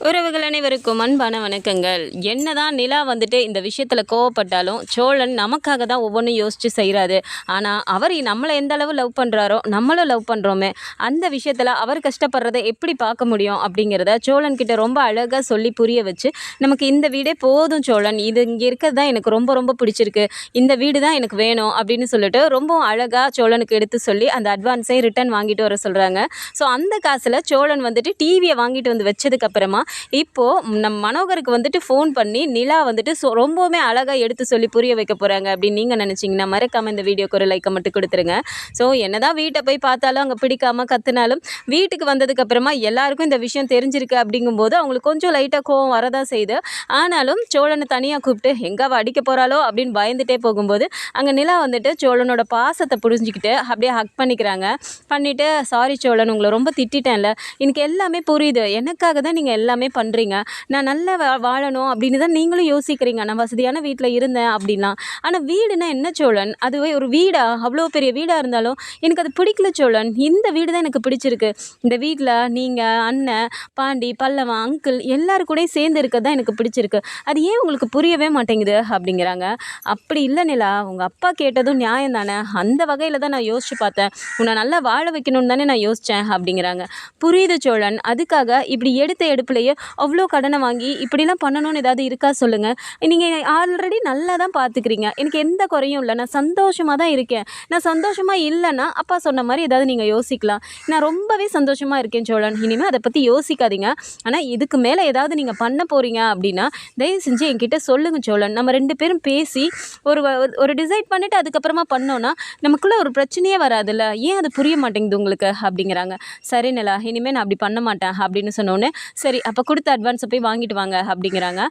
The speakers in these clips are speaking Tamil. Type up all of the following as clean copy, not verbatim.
உறவுகள் அனைவருக்கும் அன்பான வணக்கங்கள். என்னதான் நிலா வந்துட்டு இந்த விஷயத்தில் கோவப்பட்டாலும் சோழன் நமக்காக தான் ஒவ்வொன்றும் யோசித்து செய்கிறாரு. ஆனால் அவர் நம்மளை எந்த அளவு லவ் பண்ணுறாரோ நம்மளும் லவ் பண்ணுறோமே, அந்த விஷயத்தில் அவர் கஷ்டப்படுறதை எப்படி பார்க்க முடியும் அப்படிங்கிறத சோழன் கிட்ட ரொம்ப அழகாக சொல்லி புரிய வச்சு, நமக்கு இந்த வீடே போதும் சோழன், இது இங்கே இருக்கிறது தான் எனக்கு ரொம்ப ரொம்ப பிடிச்சிருக்கு, இந்த வீடு தான் எனக்கு வேணும் அப்படின்னு சொல்லிட்டு ரொம்ப அழகாக சோழனுக்கு எடுத்து சொல்லி அந்த அட்வான்ஸை ரிட்டர்ன் வாங்கிட்டு வர சொல்கிறாங்க. ஸோ அந்த காசில் சோழன் வந்துட்டு டிவியை வாங்கிட்டு வந்து வச்சதுக்கப்புறமா இப்போது நம்ம மனோகருக்கு வந்துட்டு ஃபோன் பண்ணி நிலா வந்துட்டு ரொம்பவுமே அழகாக எடுத்து சொல்லி புரிய வைக்க போகிறாங்க அப்படின்னு நீங்கள் நினச்சிங்கன்னா மறக்காமல் இந்த வீடியோக்கு ஒரு லைக்கை மட்டும் கொடுத்துருங்க. ஸோ என்னதான் வீட்டை போய் பார்த்தாலும் அங்கே பிடிக்காமல் கற்றுனாலும் வீட்டுக்கு வந்ததுக்கப்புறமா எல்லாருக்கும் இந்த விஷயம் தெரிஞ்சிருக்கு அப்படிங்கும்போது அவங்களுக்கு கொஞ்சம் லைட்டாக கோவம் வரதான் செய்யுது. ஆனாலும் சோழனை தனியாக கூப்பிட்டு எங்கே அடிக்க போகிறாளோ அப்படின்னு பயந்துட்டே போகும்போது அங்கே நிலா வந்துட்டு சோழனோட பாசத்தை புரிஞ்சுக்கிட்டு அப்படியே ஹக் பண்ணிக்கிறாங்க. பண்ணிவிட்டு சாரி சோழன், உங்களை ரொம்ப திட்டேன்ல, எனக்கு எல்லாமே புரியுது, எனக்காக தான் நீங்கள் எல்லாமே பண்ணுறீங்க, நான் நல்லா வாழணும் அப்படின்னு தான் நீங்களும் யோசிக்கிறீங்க, நான் வசதியான வீட்டில் இருந்தேன் அப்படின்லாம். ஆனால் வீடுனா என்ன சோழன், அதுவே ஒரு வீடா, அவ்வளோ பெரிய வீடாக இருந்தாலும் எனக்கு அது பிடிக்கல சோழன், இந்த வீடு தான் எனக்கு பிடிச்சிருக்கு. இந்த வீட்டில் நீங்கள் அண்ணன் பாண்டி பல்லவன் அங்கிள் எல்லாரும் கூட சேர்ந்து இருக்கிறது தான் எனக்கு பிடிச்சிருக்கு, அது ஏன் உங்களுக்கு புரியவே மாட்டேங்குது அப்படிங்கிறாங்க. அப்படி இல்லை நிலா, உங்கள் அப்பா கேட்டதும் நியாயம் தானே, அந்த வகையில் தான் நான் யோசிச்சு பார்த்தேன், உன்னை நல்லா வாழ வைக்கணும்னு தானே நான் யோசித்தேன் அப்படிங்கிறாங்க. புரியுது சோழன், அதுக்காக இப்படி எடுத்த எடுப்புலையே அவ்வளோ கடனை வாங்கி இப்படிலாம் பண்ணணும்னு ஏதாவது இருக்கா சொல்லுங்கள். நீங்கள் ஆல்ரெடி நல்லா தான் பார்த்துக்கிறீங்க, எனக்கு எந்த குறையும் இல்லை, நான் சந்தோஷமாக தான் இருக்கேன். நான் சந்தோஷமாக இல்லைன்னா அப்பா சொன்ன மாதிரி ஏதாவது நீங்கள் யோசிக்கலாம். நான் ரொம்பவே சந்தோஷமாக இருக்கேன் சோழன், இனிமேல் அதை பற்றி யோசிக்காதீங்க. ஆனால் இதுக்கு மேலே ஏதாவது நீங்கள் பண்ண போகிறீங்க அப்படின்னா தயவு செஞ்சு என்கிட்ட சொல்லுங்கள் சோழன், நம்ம 2 பேரும் பேசி ஒரு ஒரு டிசைட் பண்ணிவிட்டு அதுக்கப்புறமா பண்ணோன்னா நமக்குள்ளே ஒரு பிரச்சனையே வராதுல்ல, ஏன் அது புரிய மாட்டேங்குது உங்களுக்கு அப்படிங்கிறாங்க. சரி நிலா, இனிமேல் நான் அப்படி பண்ண மாட்டேன் அப்படின்னு சொன்னோன்னே சரி அப்போ கொடுத்த அட்வான்ஸை போய் வாங்கிட்டு வாங்க அப்படிங்கிறாங்க.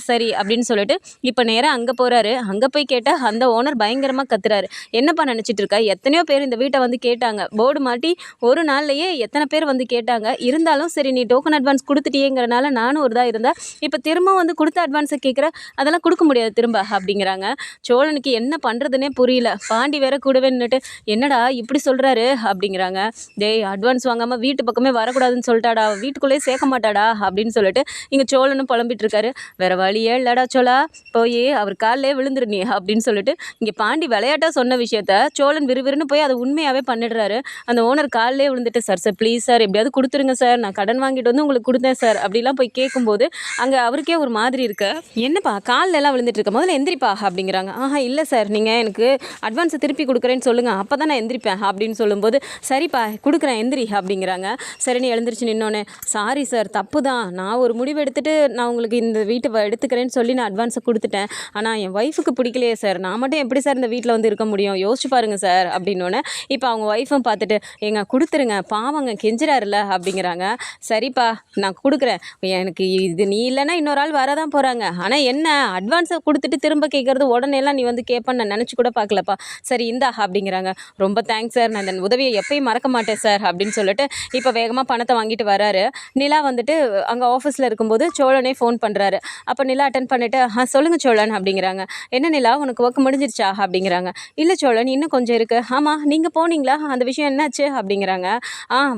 சரி அப்படின்னு சொல்லிட்டு இப்போ நேராக அங்கே போகிறாரு. அங்கே போய் கேட்டால் அந்த ஓனர் பயங்கரமாக கத்துறாரு. என்னப்பா நினச்சிட்டு இருக்கா, எத்தனையோ பேர் இந்த வீட்டை வந்து கேட்டாங்க, போர்டு மாட்டி ஒரு நாள்லையே எத்தனை பேர் வந்து கேட்டாங்க, இருந்தாலும் சரி நீ டோக்கன் அட்வான்ஸ் கொடுத்துட்டியேங்கிறனால நானும் ஒரு இதாக இருந்தேன், இப்போ திரும்ப வந்து கொடுத்த அட்வான்ஸை கேட்குற, அதெல்லாம் கொடுக்க முடியாது திரும்ப அப்படிங்கிறாங்க. சோழனுக்கு என்ன பண்ணுறதுனே புரியல. பாண்டி வேற கூடவே நின்றுட்டு என்னடா இப்படி சொல்கிறாரு அப்படிங்கிறாங்க. டேய், அட்வான்ஸ் வாங்காமல் வீட்டு பக்கமே வரக்கூடாதுன்னு சொல்லிட்டாடா, வீட்டுக்குள்ளேயே சேர்க்க மாட்டாடா அப்படின்னு சொல்லிட்டு இங்கே சோழனும் புலம்பிட்டு இருக்காரு. வேற வழியே இல்லடா சோழா, போய் அவர் காலிலே விழுந்துரு நீ அப்படின்னு சொல்லிட்டு இங்கே பாண்டி விளையாட்டாக சொன்ன விஷயத்த சோழன் விறுவிறுன்னு போய் அதை உண்மையாகவே பண்ணிடுறாரு. அந்த ஓனர் காலிலே விழுந்துட்டு சார் சார் ப்ளீஸ் சார் எப்படியாவது கொடுத்துருங்க சார், நான் கடன் வாங்கிட்டு வந்து உங்களுக்கு கொடுத்தேன் சார் அப்படிலாம் போய் கேட்கும்போது அங்கே அவருக்கே ஒரு மாதிரி இருக்கு. என்னப்பா காலில் எல்லாம் விழுந்துட்டு இருக்க, முதல்ல எந்திரிப்பா அப்படிங்கிறாங்க. இல்லை சார், நீங்கள் எனக்கு அட்வான்ஸை திருப்பி கொடுக்குறேன்னு சொல்லுங்கள், அப்போ தான் நான் எந்திரிப்பேன் அப்படின்னு சொல்லும்போது சரிப்பா கொடுக்குறேன் எந்திரி அப்படிங்கிறாங்க. சரின்னு எழுந்திரிச்சு நின்னோன்னே சாரி சார் தப்பு தான், நான் ஒரு முடிவு எடுத்துகிட்டு நான் உங்களுக்கு இந்த வீட்டை எடுத்துக்கிறேன்னு சொல்லி நான் அட்வான்ஸை கொடுத்துட்டேன், ஆனால் என் ஒய்ஃபுக்கு பிடிக்கலையே சார், நான் மட்டும் எப்படி சார் இந்த வீட்டில் வந்து இருக்க முடியும், யோசிச்சு பாருங்கள் சார் அப்படின்னோடனே இப்போ அவங்க ஒய்ஃபும் பார்த்துட்டு எங்க கொடுத்துருங்க பாவங்க கெஞ்சுறாருல அப்படிங்கிறாங்க. சரிப்பா நான் கொடுக்குறேன், எனக்கு இது நீ இல்லைன்னா இன்னொரு ஆள் வரதான் போகிறாங்க, ஆனால் என்ன அட்வான்ஸை கொடுத்துட்டு திரும்ப கேட்குறது உடனே எல்லாம் நீ வந்து கேட்பேன்னு நான் நினச்சி கூட பார்க்கலப்பா, சரி இந்தா அப்படிங்கிறாங்க. ரொம்ப தேங்க்ஸ் சார், நான் இந்த உதவியை எப்பயும் மறக்க மாட்டேன் சார் அப்படின்னு சொல்லிட்டு இப்போ வேகமாக பணத்தை வாங்கிட்டு வராரு. நிலா வந்துட்டு அங்கே ஆஃபீஸில் இருக்கும்போது சோழனே ஃபோன் பண்ணுறாரு. அப்போ நிலா அட்டன் பண்ணிவிட்டு சொல்லுங்கள் சோழன் அப்படிங்கிறாங்க. என்ன நிலா உனக்கு ஒர்க் முடிஞ்சிருச்சா அப்படிங்கிறாங்க. இல்லை சோழன் இன்னும் கொஞ்சம் இருக்குது. ஆமாம் நீங்கள் போனீங்களா, அந்த விஷயம் என்னாச்சு அப்படிங்கிறாங்க.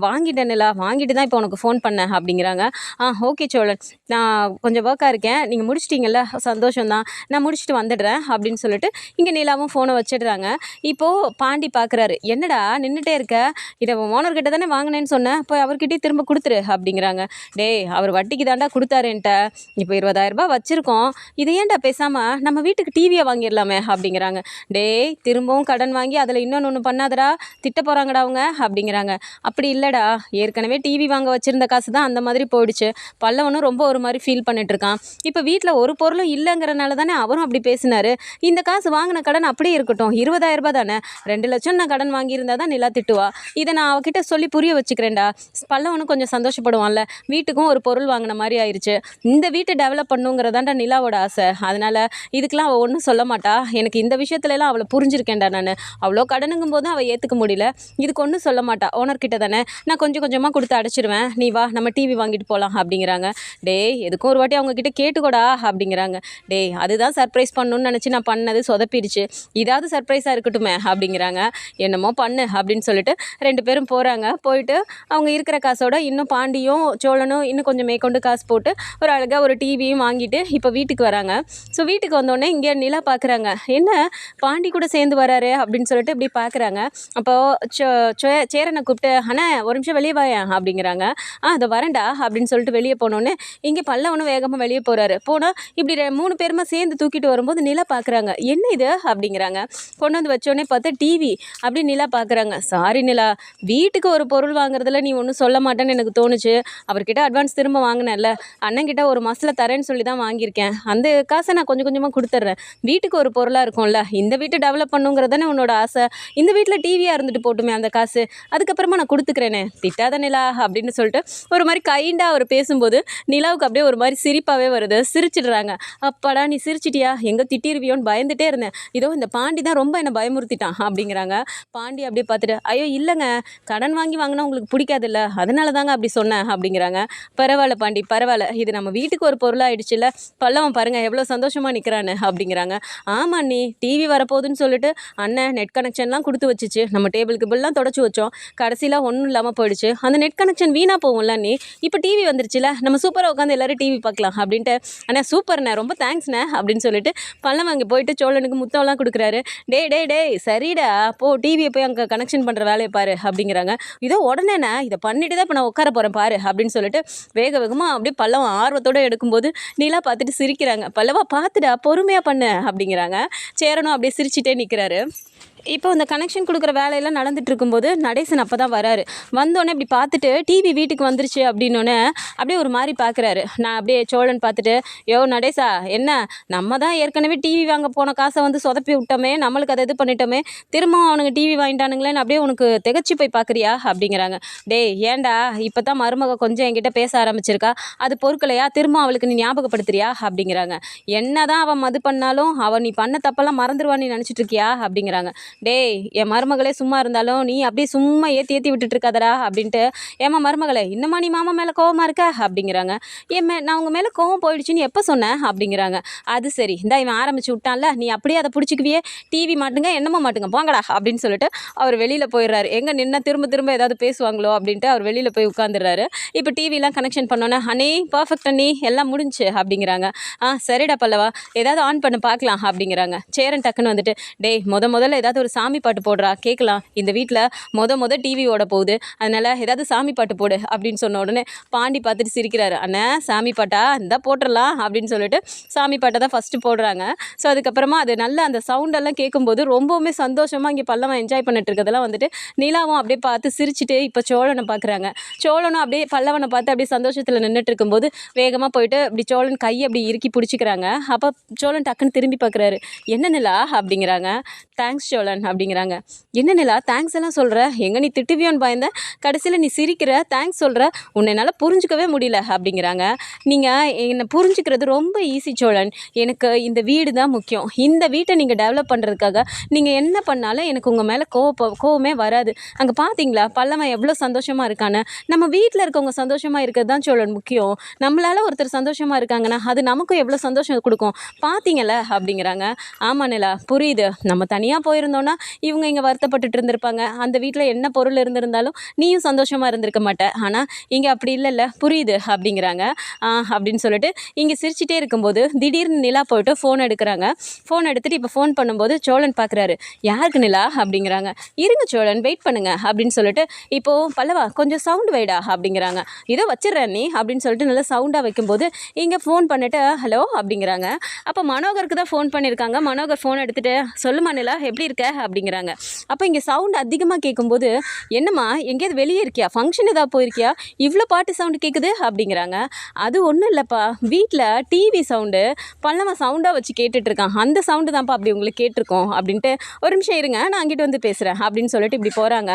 வாங்கிட்டேன் நிலா, வாங்கிட்டு தான் இப்போ உனக்கு ஃபோன் பண்ணேன் அப்படிங்கிறாங்க. ஓகே சோழன், நான் கொஞ்சம் ஒர்க்காக இருக்கேன், நீங்கள் முடிச்சிட்டிங்கல்ல சந்தோஷம் தான், நான் முடிச்சுட்டு வந்துடுறேன் அப்படின்னு சொல்லிட்டு இங்கே நிலாவும் ஃபோனை வச்சிடுறாங்க. இப்போது பாண்டி பார்க்குறாரு, என்னடா நின்றுட்டே இருக்க, இதை ஓனர்கிட்ட தானே வாங்கினேன்னு சொன்னேன், இப்போ அவர்கிட்டயே திரும்ப கொடுத்துரு அப்படிங்கிறாங்க. டேய், அவர் வட்டிக்கு தாண்டா கொடுத்தாருன்ட்ட, இப்போ 20,000 ரூபாய் வச்சுருக்கோம், இதை ஏன்டா பேசாமல் நம்ம வீட்டுக்கு டிவியை வாங்கிடலாமே அப்படிங்கிறாங்க. டேய், திரும்பவும் கடன் வாங்கி அதில் இன்னொன்று பண்ணாதடா, திட்ட போகிறாங்கடா அவங்க அப்படிங்கிறாங்க. அப்படி இல்லைடா, ஏற்கனவே டிவி வாங்க வச்சுருந்த காசு தான் அந்த மாதிரி போயிடுச்சு, பல்லவனும் ரொம்ப ஒரு மாதிரி ஃபீல் பண்ணிட்டுருக்கான், இப்போ வீட்டில் ஒரு பொருளும் இல்லைங்கிறனால தானே அவரும் அப்படி பேசினார், இந்த காசு வாங்கின கடன் அப்படியே இருக்கட்டும், 20,000 ரூபாய் தானே, 2 லட்சம் நான் கடன் வாங்கியிருந்தா தான் நிலா திட்டுவா, இதை நான் அவகிட்ட சொல்லி புரிய வச்சுக்கிறேன்டா, பல்லவனும் கொஞ்சம் சந்தோஷப்படுவான்ல, வீட்டுக்கும் ஒரு பொருள் வாங்கின மாதிரி ஆயிடுச்சு, இந்த வீட்டை டெவலப் பண்ணுங்கிறதாண்டா நிலாவோட ஆசை, அதனால் இதுக்கெலாம் அவள் ஒன்றும் சொல்ல மாட்டா, எனக்கு இந்த விஷயத்துலலாம் அவளை புரிஞ்சிருக்கேன்டா நான், அவ்வளோ கடனுங்கும் போது அவள் ஏற்றுக்க முடியல, இதுக்கு ஒன்றும் சொல்ல மாட்டா, ஓனர்கிட்ட தானே நான் கொஞ்சம் கொஞ்சமாக கொடுத்து அடைச்சிடுவேன், நீ வா நம்ம டிவி வாங்கிட்டு போகலாம் அப்படிங்கிறாங்க. டேய், எதுக்கும் ஒரு வாட்டி அவங்கக்கிட்ட கேட்டுக்கோடா அப்படிங்கிறாங்க. டேய், அதுதான் சர்ப்ரைஸ் பண்ணணும்னு நினச்சி நான் பண்ணது சொதப்பிடுச்சு, இதாவது சர்ப்ரைஸாக இருக்கட்டுமே அப்படிங்கிறாங்க. என்னமோ பண்ணு அப்படின்னு சொல்லிட்டு 2 பேரும் போகிறாங்க. போயிட்டு அவங்க இருக்கிற காசோட இன்னும் பாண்டியும் சோழனும் இன்னும் கொஞ்சம் கொஞ்சம் மேற்கொண்டு காசு போட்டு ஒரு அழகாக ஒரு டிவியும் வாங்கிட்டு இப்போ வீட்டுக்கு வராங்க. ஸோ வீட்டுக்கு வந்தோடனே இங்கே நிலா பார்க்குறாங்க. என்ன பாண்டி கூட சேர்ந்து வராரு அப்படின்னு சொல்லிட்டு இப்படி பார்க்குறாங்க. அப்போது சேரனை கூப்பிட்டு அண்ணா ஒரு நிமிஷம் வெளியே வாயேன் அப்படிங்கிறாங்க. அதை வரேன்டா அப்படின்னு சொல்லிட்டு வெளியே போனோடனே இங்கே பல்லவனும் வேகமாக வெளியே போகிறாரு. போனால் இப்படி 3 பேருமா சேர்ந்து தூக்கிட்டு வரும்போது நிலா பார்க்குறாங்க. என்ன இது அப்படிங்கிறாங்க. கொண்டு வந்து வச்சோடனே பார்த்தா டிவி. அப்படி நிலா பார்க்குறாங்க. சாரி நிலா, வீட்டுக்கு ஒரு பொருள் வாங்குறதுல நீ ஒன்றும் சொல்ல மாட்டேன்னு எனக்கு தோணுச்சு. அவர்கிட்ட அட்வான்ஸ் திரும்ப வாங்கினேன்ல, அண்ணன்கிட்ட ஒரு மாதத்தில் தரேன்னு சொல்லி தான் வாங்கியிருக்கேன். அந்த காசை நான் கொஞ்சம் கொஞ்சமாக கொடுத்துட்றேன். வீட்டுக்கு ஒரு பொருளாக இருக்கும்ல, இந்த வீட்டை டெவலப் பண்ணுங்கிறது தானே உன்னோட ஆசை. இந்த வீட்டில் டிவியாக இருந்துட்டு போட்டுமே அந்த காசு, அதுக்கப்புறமா நான் கொடுத்துக்கிறேனே, திட்டாத நிலா அப்படின்னு சொல்லிட்டு ஒரு மாதிரி கைண்டாக அவர் பேசும்போது நிலாவுக்கு அப்படியே ஒரு மாதிரி சிரிப்பாகவே வருது. சிரிச்சிடுறாங்க. அப்பாடா நீ சிரிச்சிட்டியா, எங்கே திட்டிருவியோன்னு பயந்துட்டே இருந்தேன். இதோ இந்த பாண்டி தான் ரொம்ப என்னை பயமுறுத்திட்டான் அப்படிங்கிறாங்க. பாண்டி அப்படியே பார்த்துட்டு ஐயோ இல்லைங்க, கடன் வாங்கினா உங்களுக்கு பிடிக்காதுல்ல, அதனால தாங்க அப்படி சொன்னேன் அப்படிங்கிறாங்க. பரவாயில்ல பாண்டி பரவாயில்ல, இது நம்ம வீட்டுக்கு ஒரு பொருளாகிடுச்சுல்ல, பல்லவன் பாருங்கள் எவ்வளோ சந்தோஷமாக நிற்கிறான்னு அப்படிங்கிறாங்க. ஆமாம் நீ டிவி வரப்போகுதுன்னு சொல்லிட்டு அண்ணன் நெட் கனெக்ஷன்லாம் கொடுத்து வச்சிச்சு. நம்ம டேபிளுக்கு பில்லாம் தொடச்சி வச்சோம், கடைசியில் ஒன்றும் இல்லாமல் போயிடுச்சு. அந்த நெட் கனெக்ஷன் வீணாக போகும்ல நீ, இப்போ டிவி வந்துருச்சுல, நம்ம சூப்பராக உட்காந்து எல்லோரும் டிவி பார்க்கலாம் அப்படின்ட்டு. அண்ணா சூப்பர்ண்ணே, ரொம்ப தேங்க்ஸ்ண்ணே அப்படின்னு சொல்லிட்டு பல்லவன் அங்கே போயிட்டு சோழனுக்கு முத்தம்லாம் கொடுக்குறாரு. டே சரிடா போ, டிவியை போய் அங்கே கனெக்ஷன் பண்ணுற வேலையை பாரு அப்படிங்கிறாங்க. இதோ உடனேண்ணே இதை பண்ணிட்டு தான் இப்போ நான் உட்கார போகிறேன் பாரு அப்படின்னு சொல்லிட்டு வேகமாக அப்படியே பல்லவன் ஆர்வத்தோடு எடுக்கும்போது நீலா பார்த்துட்டு சிரிக்கிறாங்க. பல்லவா பார்த்துடா பொறுமையாக பண்ணு அப்படிங்கிறாங்க. சேரனும் அப்படியே சிரிச்சிட்டே நிற்கிறாரு. இப்போ இந்த கனெக்ஷன் கொடுக்குற வேலையெல்லாம் நடந்துட்டு இருக்கும்போது நடேசன் அப்போ தான் வராரு. வந்தோடனே இப்படி பார்த்துட்டு டிவி வீட்டுக்கு வந்துருச்சு அப்படின்னோடனே அப்படியே ஒரு மாதிரி பார்க்குறாரு. நான் அப்படியே சோழன் பார்த்துட்டு யோ நடேசா என்ன, நம்ம தான் ஏற்கனவே டிவி வாங்க போன காசை வந்து சொதப்பி விட்டோமே, நம்மளுக்கு அதை இது பண்ணிட்டோமே, திரும்பவும் அவனுக்கு டிவி வாங்கிட்டானுங்களேன்னு அப்படியே உனக்கு திகச்சு போய் பார்க்குறியா அப்படிங்கிறாங்க. டேய் ஏன்டா இப்போ தான் மருமக கொஞ்சம் என்கிட்ட பேச ஆரம்பிச்சிருக்கா, அது பொறுக்கலையா, திரும்ப அவளுக்கு நீ ஞாபகப்படுத்துறியா அப்படிங்கிறாங்க. என்ன தான் அவன் மது பண்ணாலும் அவன் நீ பண்ண தப்பெல்லாம் மறந்துடுவான்னு நீ நினச்சிட்டு இருக்கியா அப்படிங்கிறாங்க. டேய் என் மருமகளே சும்மா இருந்தாலும் நீ அப்படியே சும்மா ஏற்றி விட்டுட்டு இருக்காதடா அப்படின்ட்டு. ஏமா மருமகளே இன்னமா நீ மாமா மேலே கோவமாக இருக்க அப்படிங்கிறாங்க. நான் உங்கள் மேலே கோவம் போயிடுச்சுன்னு எப்போ சொன்னேன் அப்படிங்கிறாங்க. அது சரி, இந்த இவன் ஆரம்பிச்சு விட்டான்ல, நீ அப்படியே அதை பிடிச்சிக்குவியே, டிவி மாட்டுங்க என்னமோ மாட்டுங்க போங்கடா அப்படின்னு சொல்லிட்டு அவர் வெளியில் போயிடுறாரு. எங்கே நின்னா திரும்ப ஏதாவது பேசுவாங்களோ அப்படின்ட்டு அவர் வெளியில் போய் உட்காந்துடுறாரு. இப்போ டிவிலாம் கனெக்ஷன் பண்ணோன்னே அண்ணே பர்ஃபெக்ட் அண்ணி எல்லாம் முடிஞ்சு அப்படிங்கிறாங்க. சரிடா பல்லவா ஏதாவது ஆன் பண்ண பார்க்கலாம் அப்படிங்கிறாங்க. சேரன் டக்குன்னு வந்துட்டு டேய் முதல்ல ஏதாவது ஒரு சாமி பாட்டு போடுறா கேட்கலாம், இந்த வீட்டில் முத டிவி ஓட போகுது, அதனால் ஏதாவது சாமி பாட்டு போடு அப்படின்னு சொன்ன உடனே பாண்டி பார்த்துட்டு சிரிக்கிறாரு. அண்ணா சாமி பாட்டா இருந்தால் போட்டுடலாம் அப்படின்னு சொல்லிட்டு சாமி பாட்டை தான் ஃபஸ்ட்டு போடுறாங்க. ஸோ அதுக்கப்புறமா அது நல்ல அந்த சவுண்டெல்லாம் கேட்கும்போது ரொம்பவுமே சந்தோஷமாக இங்கே பல்லவன் என்ஜாய் பண்ணிட்டு இருக்கிறதெல்லாம் வந்துட்டு நிலாவும் அப்படியே பார்த்து சிரிச்சுட்டு இப்போ சோழனை பார்க்குறாங்க. சோழனும் அப்படியே பல்லவனை பார்த்து அப்படியே சந்தோஷத்தில் நின்றுட்டு இருக்கும்போது வேகமாக போயிட்டு அப்படி சோழன் கையை அப்படி இறுக்கி பிடிச்சிக்கிறாங்க. அப்போ சோழன் டக்குன்னு திரும்பி பார்க்குறாரு. என்ன நிலா அப்படிங்கிறாங்க. தேங்க்ஸ் சோழன் அப்படிங்கிறாங்க. என்ன நிலா தேங்க்ஸ் எல்லாம் சொல்கிற, எங்கே நீ திட்டுவியோன்னு பயந்தேன், கடைசியில் நீ சிரிக்கிற தேங்க்ஸ் சொல்கிற, உன்னை என்னால் புரிஞ்சிக்கவே முடியல அப்படிங்கிறாங்க. நீங்கள் என்னை புரிஞ்சுக்கிறது ரொம்ப ஈஸி சோழன், எனக்கு இந்த வீடு தான் முக்கியம். இந்த வீட்டை நீங்கள் டெவலப் பண்ணுறதுக்காக நீங்கள் என்ன பண்ணாலும் எனக்கு உங்கள் மேலே கோவமே வராது. அங்கே பார்த்தீங்களா பல்லவன் எவ்வளோ சந்தோஷமாக இருக்கான்னு, நம்ம வீட்டில் இருக்கவங்க சந்தோஷமாக இருக்கிறது தான் சோழன் முக்கியம். நம்மளால் ஒருத்தர் சந்தோஷமாக இருக்காங்கன்னா அது நமக்கும் எவ்வளோ சந்தோஷம் கொடுக்கும் பார்த்தீங்கள அப்படிங்கிறாங்க. ஆமாம் நிலா புரியுது, நம்ம தனியாக போயிருந்தோன்னா இவங்க இங்கே வருத்தப்பட்டுட்டு இருந்திருப்பாங்க, அந்த வீட்டில் என்ன பொருள் இருந்திருந்தாலும் நீயும் சந்தோஷமாக இருந்திருக்க மாட்டேன், ஆனால் இங்கே அப்படி இல்லைல்ல புரியுது அப்படிங்கிறாங்க. அப்படின்னு சொல்லிட்டு இங்கே சிரிச்சிட்டே இருக்கும்போது திடீர்னு நிலா போய்ட்டு ஃபோன் எடுக்கிறாங்க. ஃபோன் எடுத்துகிட்டு இப்போ ஃபோன் பண்ணும்போது சோழன் பார்க்குறாரு. யாருக்கு நிலா அப்படிங்கிறாங்க. இருங்க சோழன் வெயிட் பண்ணுங்க அப்படின்னு சொல்லிட்டு இப்போது பல்லவா கொஞ்சம் சவுண்டு வைடா அப்படிங்கிறாங்க. இதோ வச்சிடுறேன் நீ அப்படின்னு சொல்லிட்டு நல்லா சவுண்டாக வைக்கும்போது இங்கே ஃபோன் பண்ணிட்டு ஹலோ அப்படிங்கிறாங்க. அப்போ மனோகருக்கு தான் ஃபோன் பண்ணியிருக்காங்க. மனோகர் ஃபோன் எடுத்துகிட்டு சொல்லுமா நிலா எப்படி இருக்க அப்படிங்கிறாங்க. அப்போ இங்கே சவுண்ட் அதிகமாக கேட்கும்போது என்னம்மா எங்கேயாவது வெளியே இருக்கியா, ஃபங்க்ஷன் ஏதாவது போயிருக்கியா, இவ்வளோ பாட்டு சவுண்டு கேட்குது அப்படிங்கிறாங்க. அது ஒன்றும் இல்லைப்பா, வீட்டில் டிவி சவுண்டு பல்லவன் சவுண்டாக வச்சு கேட்டுட்ருக்கான், அந்த சவுண்டு தான்ப்பா அப்படி உங்களுக்கு கேட்டிருக்கோம் அப்படின்ட்டு. ஒரு நிமிஷம் இருங்க நான் அங்கிட்டு வந்து பேசுகிறேன் அப்படின்னு சொல்லிட்டு இப்படி போகிறாங்க.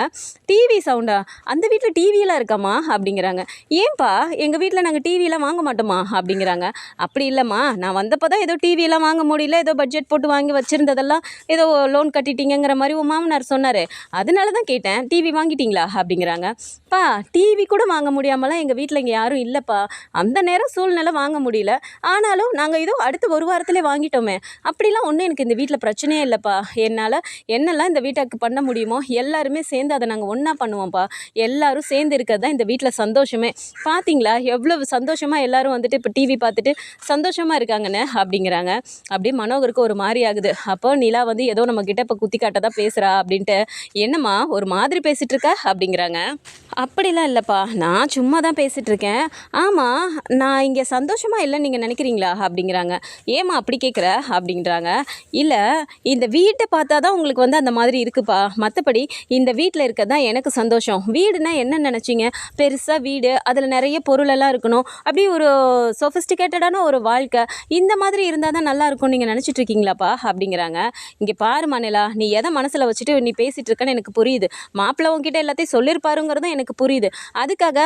டிவி சவுண்டா, அந்த வீட்டில் டிவியெலாம் இருக்காம்மா அப்படிங்கிறாங்க. ஏன்பா எங்கள் வீட்டில் நாங்கள் டிவியெலாம் வாங்க மாட்டோமா அப்படிங்கிறாங்க. அப்படி இல்லைம்மா, நான் வந்தப்போ தான் ஏதோ டிவியெல்லாம் வாங்க முடியல, ஏதோ பட்ஜெட் போட்டு வாங்கி வச்சுருந்ததெல்லாம் ஏதோ லோன் கட்டிட்டீங்கிற மாதிரி உன் மாமனார் சொன்னார், அதனால தான் கேட்டேன், டிவி வாங்கிட்டீங்களா அப்படிங்கிறாங்க. "பா டிவி கூட வாங்க முடியாமலாம் எங்கள் வீட்டில் இங்கே யாரும் இல்லைப்பா. அந்த நேரம் சூழ்நிலை வாங்க முடியல. ஆனாலும் நாங்கள் இதோ அடுத்து ஒரு வாரத்திலே வாங்கிட்டோமே. அப்படிலாம் ஒன்றும் எனக்கு இந்த வீட்டில் பிரச்சனையே இல்லைப்பா. என்னால் என்னெல்லாம் இந்த வீட்டுக்கு பண்ண முடியுமோ எல்லாருமே சேர்ந்து அதை நாங்கள் ஒன்றா பண்ணுவோம்ப்பா. எல்லாரும் சேர்ந்து இருக்கிறது தான் இந்த வீட்டில் சந்தோஷமே. பார்த்தீங்களா எவ்வளவு சந்தோஷமாக எல்லாரும் வந்துட்டு இப்போ டிவி பார்த்துட்டு சந்தோஷமாக இருக்காங்கன்னு" அப்படிங்கிறாங்க. அப்படியே மனோகருக்கு ஒரு மாதிரி ஆகுது. அப்போ நிலா வந்து ஏதோ நம்மக்கிட்ட இப்போ குத்தி காட்ட தான் பேசுகிறா அப்படின்ட்டு, "என்னம்மா ஒரு மாதிரி பேசிகிட்டு இருக்க?" அப்படிங்கிறாங்க. "அப்படிலாம் இல்லைப்பா, நான் சும்மா தான் பேசிகிட்டு இருக்கேன். ஆமாம், நான் இங்கே சந்தோஷமாக இல்லைன்னு நீங்கள் நினைக்கிறீங்களா?" அப்படிங்கிறாங்க. "ஏம்மா அப்படி கேட்குற?" அப்படின்றாங்க. "இல்லை, இந்த வீட்டை பார்த்தா தான் உங்களுக்கு வந்து அந்த மாதிரி இருக்குப்பா. மற்றபடி இந்த வீட்டில் இருக்கிறது தான் எனக்கு சந்தோஷம். வீடுனா என்ன நினச்சிங்க? பெருசாக வீடு, அதில் நிறைய பொருளெல்லாம் இருக்கணும், அப்படி ஒரு சொஃபிஸ்டிகேட்டடான ஒரு வாழ்க்கை, இந்த மாதிரி இருந்தால் தான் நல்லா இருக்கும்னு நீங்கள் நினச்சிட்டு இருக்கீங்களாப்பா?" அப்படிங்கிறாங்க. "இங்கே பாரும்மா நிலா, நீ எதை மனசில் வச்சுட்டு நீ பேசிகிட்டு இருக்கன்னு எனக்கு புரியுது. மாப்பிள்ளை உன்கிட்ட எல்லாத்தையும் சொல்லியிருப்பாருங்கிறதும் எனக்கு புரியுது. அதுக்காக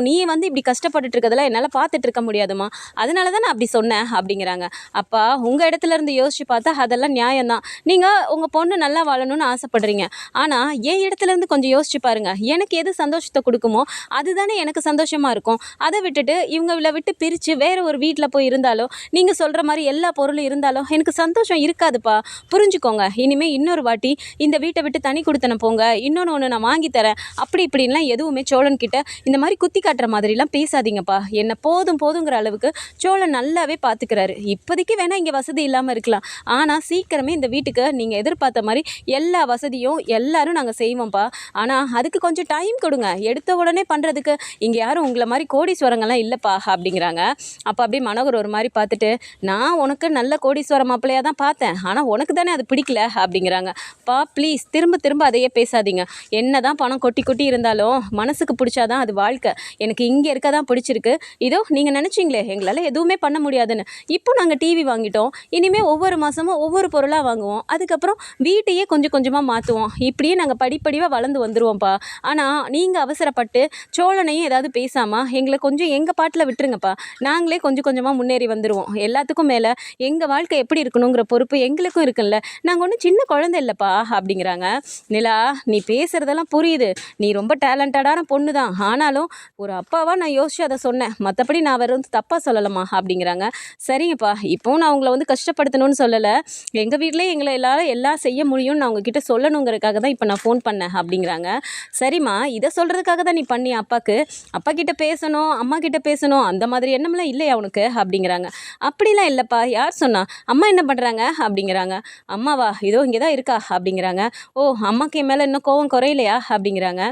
நீ வந்து இப்படி கஷ்டப்பட்டுட்டு இருக்கிறதெல்லாம் என்னால் பார்த்துட்டு இருக்க முடியாதும்மா. அதனால தான் நான் அப்படி சொன்னேன்" அப்படிங்கிறாங்க. "அப்பா உங்கள் இடத்துல இருந்து யோசிச்சு பார்த்தா அதெல்லாம் நியாயம்தான். நீங்கள் உங்கள் பொண்ணு நல்லா வாழணும்னு ஆசைப்படுறீங்க. ஆனால் என் இடத்துல இருந்து கொஞ்சம் யோசிச்சு பாருங்கள். எனக்கு எது சந்தோஷத்தை கொடுக்குமோ அதுதானே எனக்கு சந்தோஷமாக இருக்கும். அதை விட்டுட்டு இவங்களை விட்டு பிரித்து வேற ஒரு வீட்டில் போய் இருந்தாலும் நீங்கள் சொல்கிற மாதிரி எல்லா பொருளும் இருந்தாலும் எனக்கு சந்தோஷம் இருக்காதுப்பா. புரிஞ்சுக்கோங்க. இனிமேல் இன்னொரு வாட்டி இந்த வீட்டை விட்டு தனி கொடுத்தன போங்க, இன்னொன்று ஒன்று நான் வாங்கி தரேன், அப்படி இப்படின்லாம் எதுவுமே சோழன்கிட்ட இந்த மாதிரி குத்தி காட்டுற மாதிரிலாம் பேசாதீங்கப்பா. என்ன போதும் போதுங்கிற அளவுக்கு சோழன் நல்லாவே பார்த்துக்கிறாரு. இப்போதைக்கு வேணால் இங்கே வசதி இல்லாமல் இருக்கலாம், ஆனால் சீக்கிரமே இந்த வீட்டுக்கு நீங்கள் எதிர்பார்த்த மாதிரி எல்லா வசதியும் எல்லாரும் நாங்கள் செய்வோம்ப்பா. ஆனால் அதுக்கு கொஞ்சம் டைம் கொடுங்க. எடுத்த உடனே பண்ணுறதுக்கு இங்கே யாரும் உங்களை மாதிரி கோடீஸ்வரங்கள்லாம் இல்லைப்பா" அப்படிங்கிறாங்க. அப்போ அப்படியே மனோகர் ஒரு மாதிரி பார்த்துட்டு, "நான் உனக்கு நல்ல கோடீஸ்வர மாப்பிள்ளையாக தான் பார்த்தேன், ஆனால் உனக்கு தானே அது பிடிக்கல" அப்படிங்கிறாங்க. "பா ப்ளீஸ் திரும்ப திரும்ப அதையே பேசாதீங்க. என்ன தான் பணம் கொட்டி கொட்டி இருந்தாலும் மனசுக்கு பிடிச்சாதான் அது வாழ்க்கை. எனக்கு இங்கே இருக்க தான் பிடிச்சிருக்கு. இதோ நீங்கள் நினச்சிங்களே எங்களால் எதுவுமே பண்ண முடியாதுன்னு, இப்போ நாங்கள் டிவி வாங்கிட்டோம். இனிமேல் ஒவ்வொரு மாதமும் ஒவ்வொரு பொருளாக வாங்குவோம். அதுக்கப்புறம் வீட்டையே கொஞ்சம் கொஞ்சமாக மாற்றுவோம். இப்படியே நாங்கள் படிப்படியாக வளர்ந்து வந்துடுவோம்ப்பா. ஆனால் நீங்கள் அவசரப்பட்டு சோழனையும் ஏதாவது பேசாமல் எங்களை கொஞ்சம் எங்கள் பாட்டில் விட்டுருங்கப்பா. நாங்களே கொஞ்சம் கொஞ்சமாக முன்னேறி வந்துடுவோம். எல்லாத்துக்கும் மேலே எங்கள் வாழ்க்கை எப்படி இருக்கணுங்கிற பொறுப்பு எங்களுக்கும் இருக்குல்ல. நாங்கள் ஒன்றும் சின்ன குழந்தை இல்லைப்பா" அப்படிங்கிறாங்க. "நிலா, நீ பேசுகிறதெல்லாம் புரியுது. நீ ரொம்ப டேலண்டடான பொண்ணு தான். ஆனாலும் ஒரு அப்பாவாக நான் யோசிச்சு அதை சொன்னேன். மற்றபடி நான் வேறு வந்து தப்பாக சொல்லலாமா?" அப்படிங்கிறாங்க. "சரிங்கப்பா, இப்போவும் நான் உங்களை வந்து கஷ்டப்படுத்தணும்னு சொல்லலை. எங்கள் வீட்டிலே எங்களை எல்லாம் செய்ய முடியும்னு நான் உங்ககிட்ட சொல்லணுங்கிறதுக்காக தான் இப்போ நான் ஃபோன் பண்ணேன்" அப்படிங்கிறாங்க. "சரிம்மா, இதை சொல்கிறதுக்காக தான் நீ பண்ணி அப்பாவுக்கு? அப்பா கிட்ட பேசணும், அம்மா கிட்ட பேசணும், அந்த மாதிரி எண்ணம்லாம் இல்லையா உனக்கு?" அப்படிங்கிறாங்க. "அப்படிலாம் இல்லைப்பா. யார் சொன்னா? அம்மா என்ன பண்ணுறாங்க?" அப்படிங்கிறாங்க. "அம்மாவா? இதோ இங்கே தான் இருக்கா" அப்படிங்கிறாங்க. "ஓ, அம்மாக்கு என் மேலே இன்னும் கோவம் குறையலையா?" அப்படிங்கிறாங்க.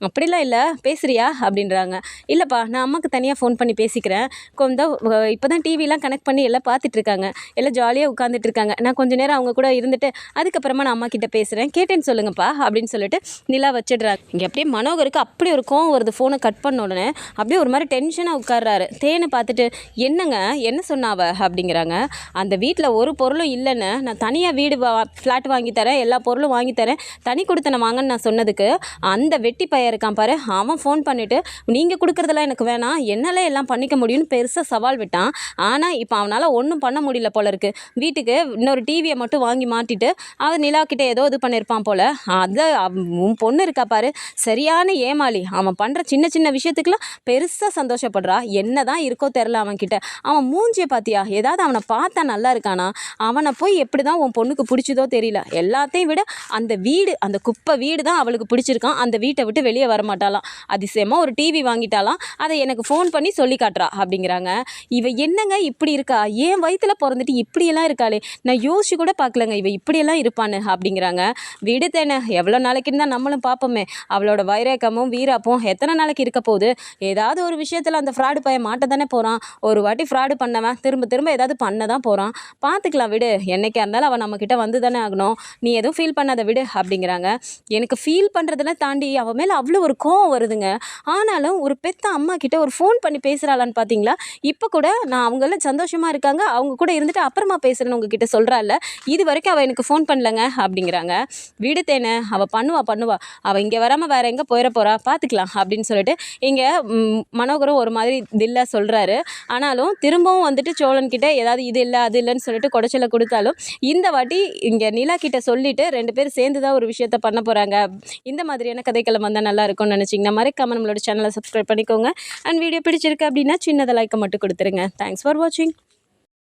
"அப்படிலாம் இல்லை, பேசுறியா?" அப்படின்றாங்க. "இல்லைப்பா, நான் அம்மாவுக்கு தனியாக ஃபோன் பண்ணி பேசிக்கிறேன். கொஞ்சம் இப்போ தான் டிவிலாம் கனெக்ட் பண்ணி எல்லாம் பார்த்துட்ருக்காங்க. எல்லாம் ஜாலியாக உட்காந்துட்டு இருக்காங்க. நான் கொஞ்சம் நேரம் அவங்க கூட இருந்துட்டு அதுக்கப்புறமா நான் அம்மா கிட்ட பேசுகிறேன். கேட்டேன்னு சொல்லுங்கப்பா" அப்படின்னு சொல்லிட்டு நிலா வச்சிடுறாங்க. இங்கே அப்படியே மனோகருக்கு அப்படி ஒரு கோவம் வருது. ஃபோனை கட் பண்ண உடனே அப்படியே ஒரு மாதிரி டென்ஷனாக உட்கார்றாரு. தேனை பார்த்துட்டு, "என்னங்க, என்ன சொன்னாவ?" அப்படிங்கிறாங்க. "அந்த வீட்டில் ஒரு பொருளும் இல்லைன்னு, நான் தனியாக வீடு ஃப்ளாட் வாங்கி தரேன், எல்லா பொருளும் வாங்கி தரேன், தனி கொடுத்தன வாங்கன்னு நான் சொன்னதுக்கு அந்த வெட்டி பையன் இருக்கான் பாரு, அவன் ஃபோன் பண்ணிவிட்டு நீங்கள் கொடுக்குறதெல்லாம் எனக்கு வேணாம், என்னால் எல்லாம் பண்ணிக்க முடியும்னு பெருசாக சவால் விட்டான். ஆனால் இப்போ அவனால் ஒன்றும் பண்ண முடியல போல இருக்குது. வீட்டுக்கு இன்னொரு டிவியை மட்டும் வாங்கி மாட்டிட்டு அவன் நிலா கிட்டே ஏதோ இது பண்ணியிருப்பான் போல். அதை உன் பொண்ணு இருக்கா பாரு, சரியான ஏமாளி. அவன் பண்ணுற சின்ன சின்ன விஷயத்துக்கெல்லாம் பெருசாக சந்தோஷப்படுறா. என்ன தான் இருக்கோ தெரில அவன்கிட்ட. அவன் மூஞ்சியை பார்த்தியா? ஏதாவது அவனை பார்த்தா நல்லா இருக்கானா? அவனை போய் எப்படி தான் உன் பொண்ணுக்கு பிடிச்சதோ தெரியல. எல்லாத்தையும் விட அந்த வீடு, அந்த குப்பை வீடு தான் அவளுக்கு பிடிச்சிருக்கான். அந்த வீட்டை விட்டு வெளியே வரமாட்டாளாம். அதிசயமாக ஒரு டிவி வாங்கிட்டாலாம். அதை எனக்கு ஃபோன் பண்ணி சொல்லி காட்டுறா" அப்படிங்கிறாங்க. "இவ என்னங்க இப்படி இருக்கா? ஏன் வயிற்றில் பிறந்துட்டு இப்படியெல்லாம் இருக்காளே, நான் யோசிச்சு கூட பார்க்கலங்க இவ இப்படியெல்லாம் இருப்பான்னு" அப்படிங்கிறாங்க. "விடு தேனே, எவ்வளோ நாளைக்குன்னு தான் நம்மளும் பார்ப்போமே. அவளோட வைரக்கமும் வீராப்பும் எத்தனை நாளைக்கு இருக்க போகுது? ஏதாவது ஒரு விஷயத்தில் அந்த ஃப்ராடு பையன் மாட்ட தானே போகிறான். ஒரு வாட்டி ஃப்ராடு பண்ணவன் திரும்ப திரும்ப ஏதாவது பண்ண தான் போகிறான். பார்த்துக்கலாம் விடு. என்னைக்கா இருந்தாலும் அவன் நம்மக்கிட்ட வந்து தானே ஆகணும். நீ எதுவும் ஃபீல் பண்ணாத விடு" அப்படிங்கிறாங்க. எனக்கு ஃபீல் பண்ணுறதெல்லாம் தாண்டி அவன் மேலே அவ்வளோ ஒரு கோவம் வருதுங்க. ஆனாலும் ஒரு பெத்த அம்மா கிட்ட ஒரு ஃபோன் பண்ணி பேசுகிறாளான்னு பார்த்தீங்களா? இப்போ கூட நான் அவங்களாம் சந்தோஷமாக இருக்காங்க, அவங்க கூட இருந்துட்டு அப்புறமா பேசுகிறேன்னு உங்ககிட்ட சொல்கிறாள்ல, இது வரைக்கும் அவள் எனக்கு ஃபோன் பண்ணலங்க அப்படிங்கிறாங்க. "விடு தேனே, அவள் பண்ணுவா. அவள் இங்கே வராமல் வேறு எங்கே போயிட போகிறா, பார்த்துக்கலாம்" அப்படின்னு சொல்லிட்டு இங்கே மனோகரும் ஒரு மாதிரி தில்லா சொல்கிறாரு. ஆனாலும் திரும்பவும் வந்துட்டு சோழன்கிட்ட ஏதாவது இது இல்லை அது இல்லைன்னு சொல்லிட்டு குடைச்சலை கொடுத்தாலும் இந்த வாட்டி இங்கே நிலா கிட்ட சொல்லிவிட்டு 2 பேரும் சேர்ந்து தான் ஒரு விஷயத்த பண்ண போகிறாங்க. இந்த மாதிரியான கதைக்களம் வந்தால் நல்லா இருக்கும்னு நினச்சி பிடிச்சிங்கன்னா மறக்காம நம்மளோட சேனலை சப்ஸ்கிரைப் பண்ணிக்கோங்க. அண்ட் வீடியோ பிடிச்சிருக்கு அப்படின்னா சின்னதாக லைக்கை மட்டும் கொடுத்துருங்க. தேங்க்ஸ் ஃபார் வாட்சிங்.